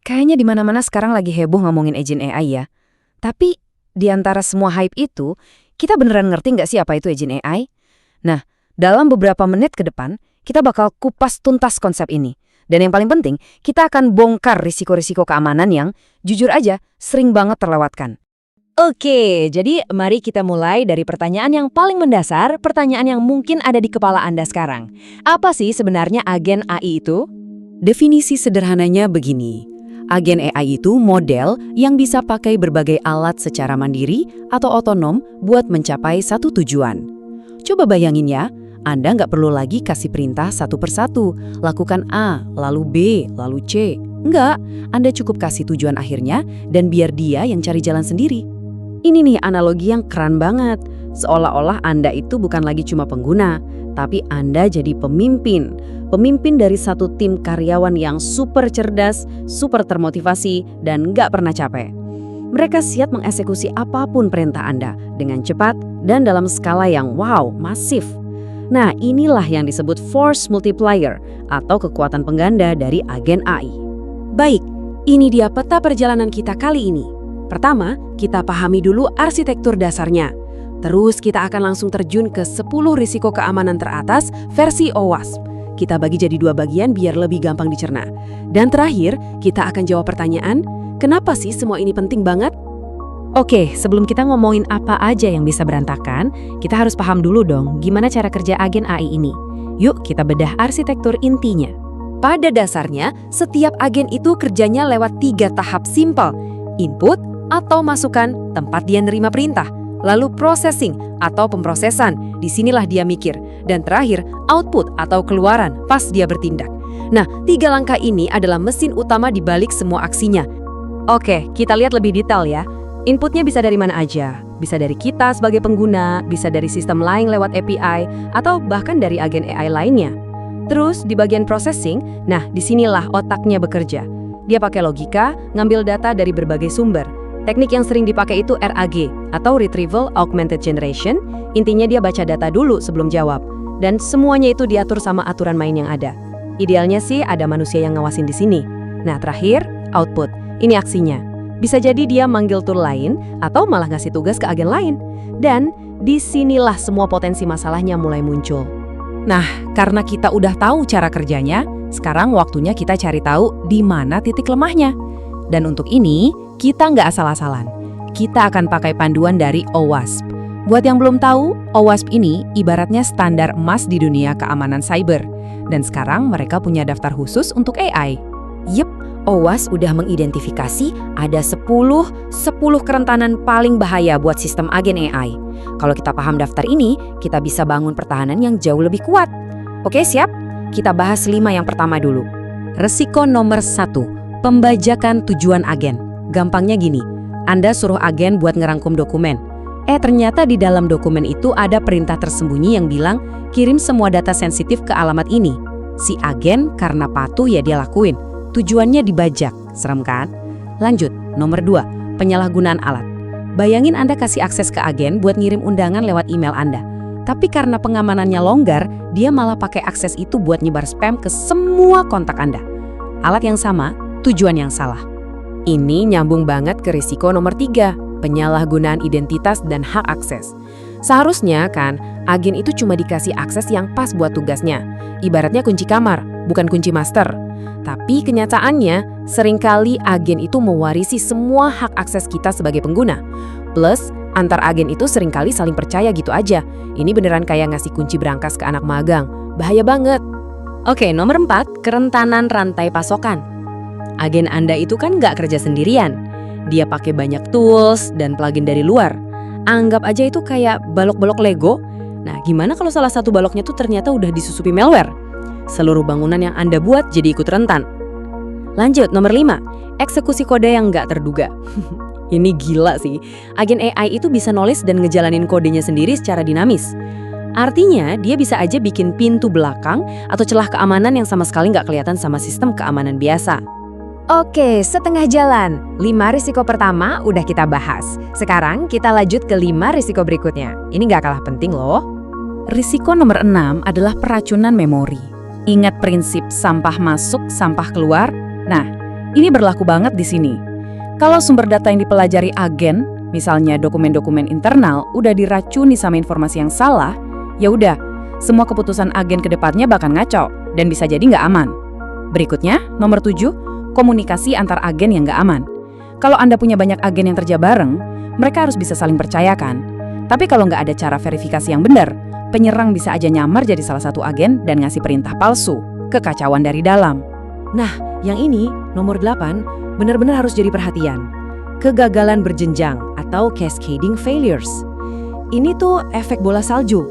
Kayaknya di mana-mana sekarang lagi heboh ngomongin agent AI ya. Tapi di antara semua hype itu, kita beneran ngerti nggak sih apa itu agent AI? Nah, dalam beberapa menit ke depan, kita bakal kupas tuntas konsep ini. Dan yang paling penting, kita akan bongkar risiko-risiko keamanan yang, jujur aja, sering banget terlewatkan. Oke, jadi mari kita mulai dari pertanyaan yang paling mendasar, pertanyaan yang mungkin ada di kepala Anda sekarang. Apa sih sebenarnya agen AI itu? Definisi sederhananya begini. Agen AI itu model yang bisa pakai berbagai alat secara mandiri atau otonom buat mencapai satu tujuan. Coba bayangin ya, Anda nggak perlu lagi kasih perintah satu persatu, lakukan A, lalu B, lalu C. Enggak, Anda cukup kasih tujuan akhirnya dan biar dia yang cari jalan sendiri. Ini nih analogi yang keren banget. Seolah-olah Anda itu bukan lagi cuma pengguna, tapi Anda jadi pemimpin. Pemimpin dari satu tim karyawan yang super cerdas, super termotivasi, dan nggak pernah capek. Mereka siap mengeksekusi apapun perintah Anda dengan cepat dan dalam skala yang wow, masif. Nah, inilah yang disebut force multiplier atau kekuatan pengganda dari agen AI. Baik, ini dia peta perjalanan kita kali ini. Pertama, kita pahami dulu arsitektur dasarnya. Terus kita akan langsung terjun ke 10 risiko keamanan teratas versi OWASP. Kita bagi jadi 2 bagian biar lebih gampang dicerna. Dan terakhir, kita akan jawab pertanyaan, kenapa sih semua ini penting banget? Oke, sebelum kita ngomongin apa aja yang bisa berantakan, kita harus paham dulu dong gimana cara kerja agen AI ini. Yuk kita bedah arsitektur intinya. Pada dasarnya, setiap agen itu kerjanya lewat 3 tahap simpel. Input atau masukan, tempat dia nerima perintah. Lalu processing atau pemrosesan, disinilah dia mikir. Dan terakhir, output atau keluaran pas dia bertindak. Nah, 3 langkah ini adalah mesin utama di balik semua aksinya. Oke, kita lihat lebih detail ya. Inputnya bisa dari mana aja. Bisa dari kita sebagai pengguna, bisa dari sistem lain lewat API, atau bahkan dari agen AI lainnya. Terus, di bagian processing, nah disinilah otaknya bekerja. Dia pakai logika, ngambil data dari berbagai sumber. Teknik yang sering dipakai itu RAG, atau Retrieval Augmented Generation. Intinya dia baca data dulu sebelum jawab. Dan semuanya itu diatur sama aturan main yang ada. Idealnya sih ada manusia yang ngawasin di sini. Nah terakhir, output. Ini aksinya. Bisa jadi dia manggil tool lain, atau malah ngasih tugas ke agen lain. Dan disinilah semua potensi masalahnya mulai muncul. Nah, karena kita udah tahu cara kerjanya, sekarang waktunya kita cari tahu di mana titik lemahnya. Dan untuk ini, kita nggak asal-asalan. Kita akan pakai panduan dari OWASP. Buat yang belum tahu, OWASP ini ibaratnya standar emas di dunia keamanan cyber. Dan sekarang mereka punya daftar khusus untuk AI. Yep, OWASP udah mengidentifikasi ada 10 kerentanan paling bahaya buat sistem agen AI. Kalau kita paham daftar ini, kita bisa bangun pertahanan yang jauh lebih kuat. Oke, siap? Kita bahas 5 yang pertama dulu. Resiko nomor 1. Pembajakan tujuan agen. Gampangnya gini, Anda suruh agen buat ngerangkum dokumen. Ternyata di dalam dokumen itu ada perintah tersembunyi yang bilang, kirim semua data sensitif ke alamat ini. Si agen karena patuh ya dia lakuin. Tujuannya dibajak. Serem kan? Lanjut, nomor 2, penyalahgunaan alat. Bayangin Anda kasih akses ke agen buat ngirim undangan lewat email Anda. Tapi karena pengamanannya longgar, dia malah pakai akses itu buat nyebar spam ke semua kontak Anda. Alat yang sama, tujuan yang salah. Ini nyambung banget ke risiko nomor 3, penyalahgunaan identitas dan hak akses. Seharusnya kan, agen itu cuma dikasih akses yang pas buat tugasnya. Ibaratnya kunci kamar, bukan kunci master. Tapi kenyataannya, seringkali agen itu mewarisi semua hak akses kita sebagai pengguna. Plus, antar agen itu seringkali saling percaya gitu aja. Ini beneran kayak ngasih kunci berangkas ke anak magang. Bahaya banget. Oke, nomor 4, kerentanan rantai pasokan. Agen Anda itu kan nggak kerja sendirian. Dia pakai banyak tools dan plugin dari luar. Anggap aja itu kayak balok-balok Lego. Nah, gimana kalau salah satu baloknya tuh ternyata udah disusupi malware? Seluruh bangunan yang Anda buat jadi ikut rentan. Lanjut, nomor 5, eksekusi kode yang nggak terduga. Ini gila sih. Agen AI itu bisa nulis dan ngejalanin kodenya sendiri secara dinamis. Artinya, dia bisa aja bikin pintu belakang atau celah keamanan yang sama sekali nggak kelihatan sama sistem keamanan biasa. Oke, setengah jalan. 5 risiko pertama udah kita bahas. Sekarang kita lanjut ke 5 risiko berikutnya. Ini nggak kalah penting loh. Risiko nomor 6 adalah peracunan memori. Ingat prinsip sampah masuk, sampah keluar? Nah, Ini berlaku banget di sini. Kalau sumber data yang dipelajari agen, misalnya dokumen-dokumen internal, udah diracuni sama informasi yang salah, ya udah, semua keputusan agen ke depannya bakal ngaco dan bisa jadi nggak aman. Berikutnya, nomor 7, komunikasi antar agen yang nggak aman. Kalau Anda punya banyak agen yang kerja bareng, mereka harus bisa saling percayakan. Tapi kalau nggak ada cara verifikasi yang benar, penyerang bisa aja nyamar jadi salah satu agen dan ngasih perintah palsu, kekacauan dari dalam. Nah, yang ini, nomor 8, benar-benar harus jadi perhatian. Kegagalan berjenjang atau cascading failures. Ini tuh efek bola salju.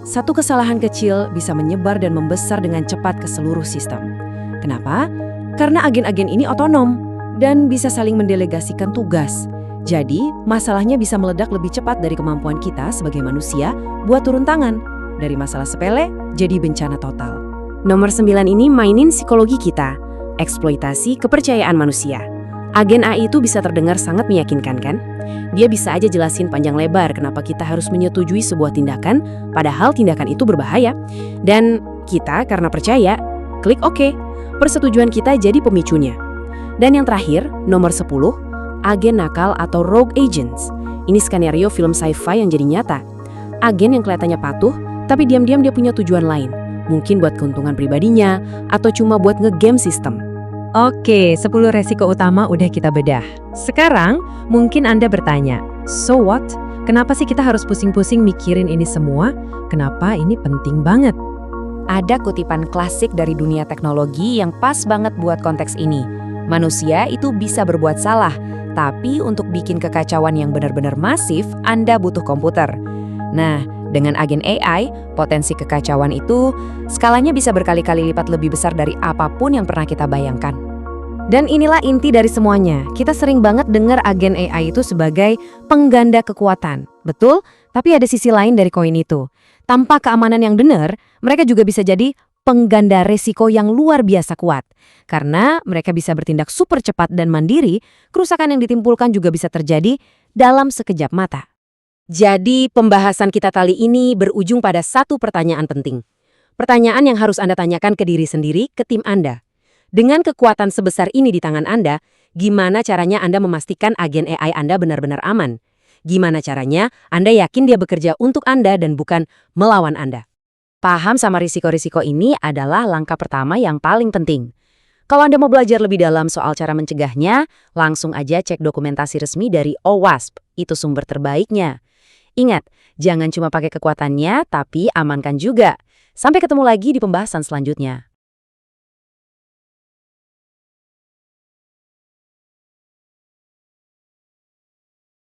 Satu kesalahan kecil bisa menyebar dan membesar dengan cepat ke seluruh sistem. Kenapa? Karena agen-agen ini otonom dan bisa saling mendelegasikan tugas. Jadi, masalahnya bisa meledak lebih cepat dari kemampuan kita sebagai manusia buat turun tangan. Dari masalah sepele, jadi bencana total. Nomor 9 ini mainin psikologi kita. Eksploitasi kepercayaan manusia. Agen AI itu bisa terdengar sangat meyakinkan kan? Dia bisa aja jelasin panjang lebar kenapa kita harus menyetujui sebuah tindakan, padahal tindakan itu berbahaya. Dan kita karena percaya, klik OK. Persetujuan kita jadi pemicunya. Dan yang terakhir, nomor 10, agen nakal atau rogue agents. Ini skenario film sci-fi yang jadi nyata. Agen yang kelihatannya patuh, tapi diam-diam dia punya tujuan lain. Mungkin buat keuntungan pribadinya, atau cuma buat nge-game sistem. Oke, 10 resiko utama udah kita bedah. Sekarang, mungkin Anda bertanya, so what? Kenapa sih kita harus pusing-pusing mikirin ini semua? Kenapa ini penting banget? Ada kutipan klasik dari dunia teknologi yang pas banget buat konteks ini. Manusia itu bisa berbuat salah, tapi untuk bikin kekacauan yang benar-benar masif, Anda butuh komputer. Nah, dengan agen AI, potensi kekacauan itu skalanya bisa berkali-kali lipat lebih besar dari apapun yang pernah kita bayangkan. Dan inilah inti dari semuanya. Kita sering banget dengar agen AI itu sebagai pengganda kekuatan. Betul, tapi ada sisi lain dari koin itu. Tanpa keamanan yang benar, mereka juga bisa jadi pengganda resiko yang luar biasa kuat. Karena mereka bisa bertindak super cepat dan mandiri, kerusakan yang ditimbulkan juga bisa terjadi dalam sekejap mata. Jadi, pembahasan kita kali ini berujung pada satu pertanyaan penting. Pertanyaan yang harus Anda tanyakan ke diri sendiri, ke tim Anda. Dengan kekuatan sebesar ini di tangan Anda, gimana caranya Anda memastikan agen AI Anda benar-benar aman? Gimana caranya Anda yakin dia bekerja untuk Anda dan bukan melawan Anda? Paham sama risiko-risiko ini adalah langkah pertama yang paling penting. Kalau Anda mau belajar lebih dalam soal cara mencegahnya, langsung aja cek dokumentasi resmi dari OWASP. Itu sumber terbaiknya. Ingat, jangan cuma pakai kekuatannya, tapi amankan juga. Sampai ketemu lagi di pembahasan selanjutnya.